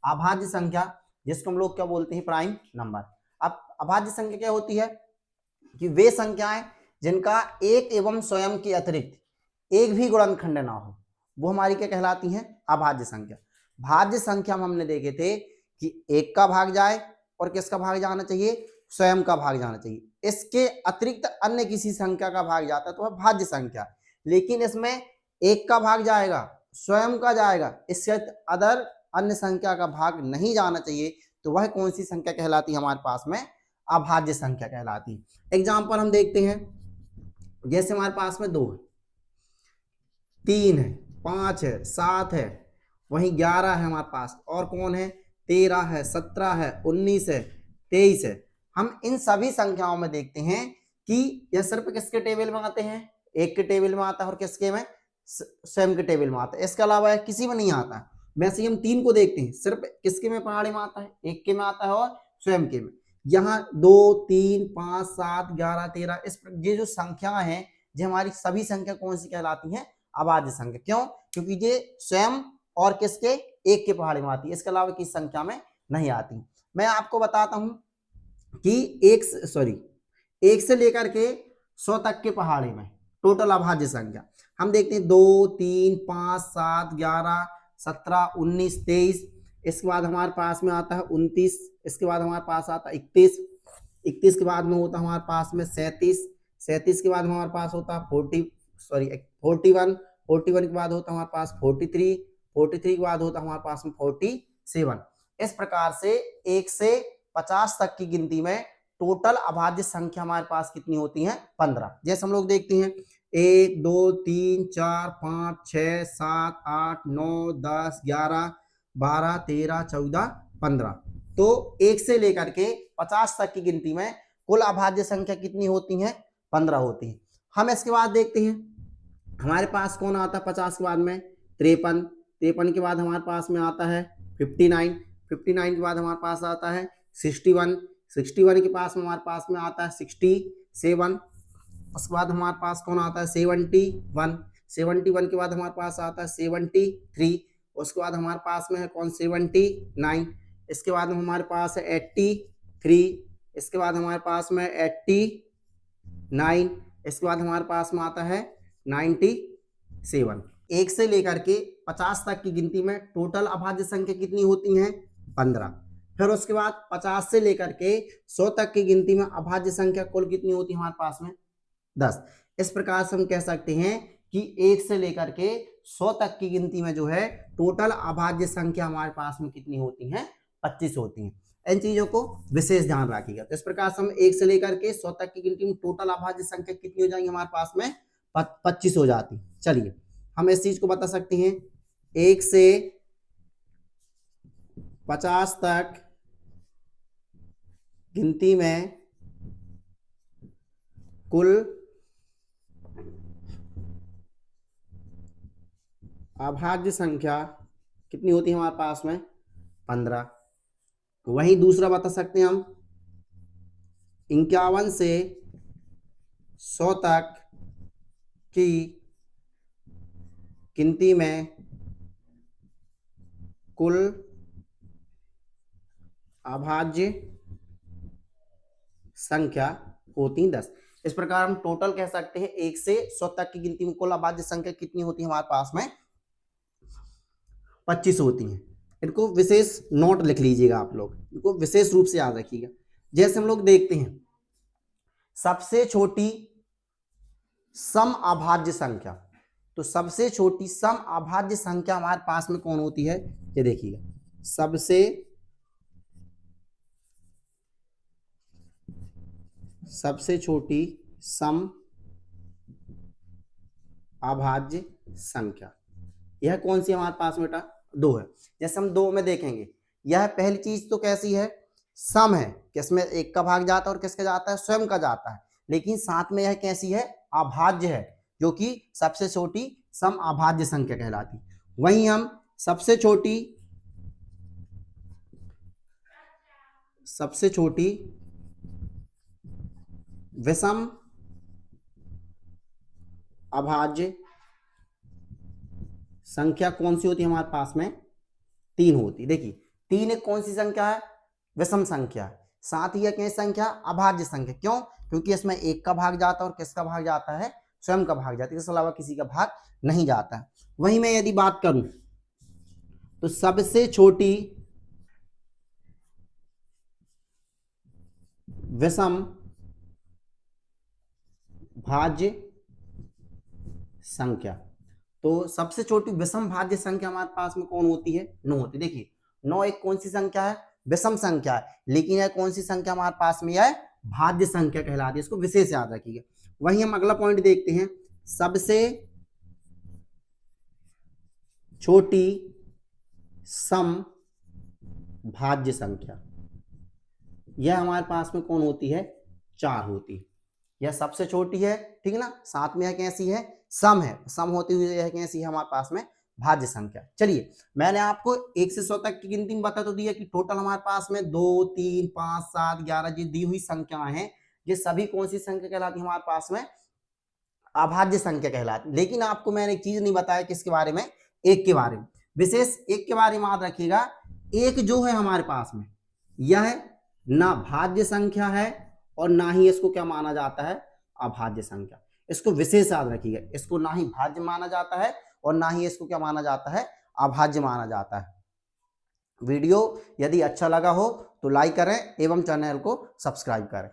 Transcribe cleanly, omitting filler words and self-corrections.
अभाज्य संख्या, जिसको हम लोग क्या बोलते हैं, प्राइम नंबर। अब अभाज्य संख्या क्या होती है कि वे संख्याएं जिनका एक एवं स्वयं के अतिरिक्त एक भी गुणनखंड ना हो, वो हमारी क्या कहलाती हैं, अभाज्य संख्या। भाज्य संख्या में हमने देखे थे कि एक का भाग जाए और किसका भाग जाना चाहिए, स्वयं का भाग जाना चाहिए। इसके अतिरिक्त अन्य किसी संख्या का भाग जाता है तो वह भाज्य संख्या। लेकिन इसमें एक का भाग जाएगा, स्वयं का जाएगा, इससे अदर अन्य संख्या का भाग नहीं जाना चाहिए, तो वह कौन सी संख्या कहलाती है हमारे पास में, अभाज्य संख्या कहलाती है। एग्जाम्पल हम देखते हैं, जैसे हमारे पास में 2 है, 3 है, 5 है, 7 है, वहीं 11 है हमारे पास, और कौन है, 13 है, 17 है, 19 है, 23 है। हम इन सभी संख्याओं में देखते हैं कि यह सिर्फ किसके टेबल में आते हैं, एक के टेबल में आता है और किसके में, स्वयं के टेबल में आता है। इसके अलावा किसी में नहीं आता है। वैसे ही हम 3 को देखते हैं, सिर्फ किसके में पहाड़ी में आता है, एक के में आता है और स्वयं के में। यहाँ 2, 3, 5, 7, 11, 13, ये जो संख्या है, जो हमारी सभी संख्या कौन सी कहलाती हैं, अभाज्य संख्या। क्यों, क्योंकि ये स्वयं और किसके, एक के पहाड़ी में आती है, इसके अलावा किस संख्या में नहीं आती। मैं आपको बताता हूं कि एक से लेकर के 100 तक के पहाड़ी में टोटल अभाज्य संख्या हम देखते हैं, 2, 3, 5, 7, 11, 17, 19, 23। इसके बाद हमारे पास में आता है 29, इसके बाद हमारे पास आता है 31, 31 के बाद में होता है हमारे पास में 37, 37 के बाद हमारे पास होता है 41, 41 के बाद होता है हमारे पास 43, 43 के बाद होता है हमारे पास में 47। इस प्रकार से 1 से 50 तक की गिनती में टोटल अभाज्य संख्या हमारे पास कितनी होती है, 15। जैसे हम लोग देखते हैं 1, 2, 3, 4, 5, 6, 7, 8, 9, 10, 11, 12, 13, 14, 15। तो 1 से लेकर के 50 तक की गिनती में कुल अभाज्य संख्या कितनी होती है, 15 होती है। हम इसके बाद देखते हैं हमारे पास कौन आता है 50 के बाद में, 53, 53 के बाद हमारे पास में आता है 59, 59 के बाद हमारे पास आता है 61, 61 के पास में हमारे पास में आता है 67, उसके बाद हमारे पास कौन आता है 71, 71 के बाद हमारे पास आता है 73, उसके बाद हमारे पास में है कौन 79, इसके बाद में हमारे पास है 83, इसके बाद हमारे पास में 89, इसके बाद हमारे पास में आता है 97। 1 से लेकर के 50 तक की गिनती में टोटल अभाज्य संख्या कितनी होती हैं, 15। फिर उसके बाद 50 से लेकर के 100 तक की गिनती में अभाज्य संख्या कुल कितनी होती है हमारे पास में, 10। इस प्रकार से हम कह सकते हैं कि 1 से लेकर के 100 तक की गिनती में जो है टोटल अभाज्य संख्या हमारे पास में कितनी होती हैं, 25 होती हैं। इन चीजों को विशेष ध्यान रखिएगा। तो इस प्रकार से हम 1 से लेकर के 100 तक की गिनती में टोटल अभाज्य संख्या कितनी हो जाएंगी हमारे पास में, 25 हो जाती। चलिए हम इस चीज को बता सकते हैं, 1 से 50 तक गिनती में कुल अभाज्य संख्या कितनी होती है हमारे पास में, 15। वहीं दूसरा बता सकते हैं हम, 51 से 100 तक की गिनती में कुल अभाज्य संख्या होती 10। इस प्रकार हम टोटल कह सकते हैं 1 से 100 तक की गिनती में कुल अभाज्य संख्या कितनी होती है हमारे पास में, 25 होती हैं। इनको विशेष नोट लिख लीजिएगा आप लोग, इनको विशेष रूप से याद रखिएगा। जैसे हम लोग देखते हैं सबसे छोटी सम अभाज्य संख्या, तो सबसे छोटी सम अभाज्य संख्या हमारे पास में कौन होती है, ये देखिएगा, सबसे छोटी सम अभाज्य संख्या यह कौन सी हमारे पास बेटा, 2 है। जैसे हम 2 में देखेंगे, यह पहली चीज तो कैसी है, सम है, किसमें एक का भाग जाता है और किसका जाता है, स्वयं का जाता है। लेकिन साथ में यह कैसी है, अभाज्य है, जो कि सबसे छोटी सम अभाज्य संख्या कहलाती। वहीं हम सबसे छोटी विषम अभाज्य संख्या कौन सी होती है हमारे पास में, 3 होती। देखिए 3 एक कौन सी संख्या है? विषम संख्या है। साथ ही कैसी संख्या? अभाज्य संख्या। क्यों? क्योंकि इसमें 1 का भाग जाता है और किसका भाग जाता है? स्वयं का भाग जाता है, इसके अलावा किसी का भाग नहीं जाता है। वहीं मैं यदि बात करूं तो सबसे छोटी विषम भाज्य संख्या, तो सबसे छोटी विषम भाज्य संख्या हमारे पास में कौन होती है? 9 होती है। देखिए 9 एक कौन सी संख्या है? विषम संख्या है, लेकिन यह कौन सी संख्या हमारे पास में है? भाज्य संख्या कहलाती है, इसको विशेष याद रखिएगा। वहीं हम अगला पॉइंट देखते हैं, सबसे छोटी सम भाज्य संख्या, यह हमारे पास में कौन होती है? 4 होती है। यह सबसे छोटी है, ठीक है ना। साथ में यह कैसी है? सम है। सम होती हुई यह कैसी है हमारे पास में? भाज्य संख्या। चलिए मैंने आपको 1 से 100 तक की गिनती में बता तो दिया कि टोटल हमारे पास में 2 3 5 7 11 जी दी हुई संख्याएं हैं, ये सभी कौन सी संख्या कहलाती है हमारे पास में? अभाज्य संख्या कहलाती। लेकिन आपको मैंने एक चीज नहीं बताया, किसके बारे में? एक के बारे में। विशेष एक के बारे में याद रखिएगा, एक जो है हमारे पास में यह ना भाज्य संख्या है और ना ही इसको क्या माना जाता है? अभाज्य संख्या। इसको विशेष याद रखिएगा, इसको ना ही भाज्य माना जाता है और ना ही इसको क्या माना जाता है? अभाज्य माना जाता है। वीडियो यदि अच्छा लगा हो तो लाइक करें एवं चैनल को सब्सक्राइब करें।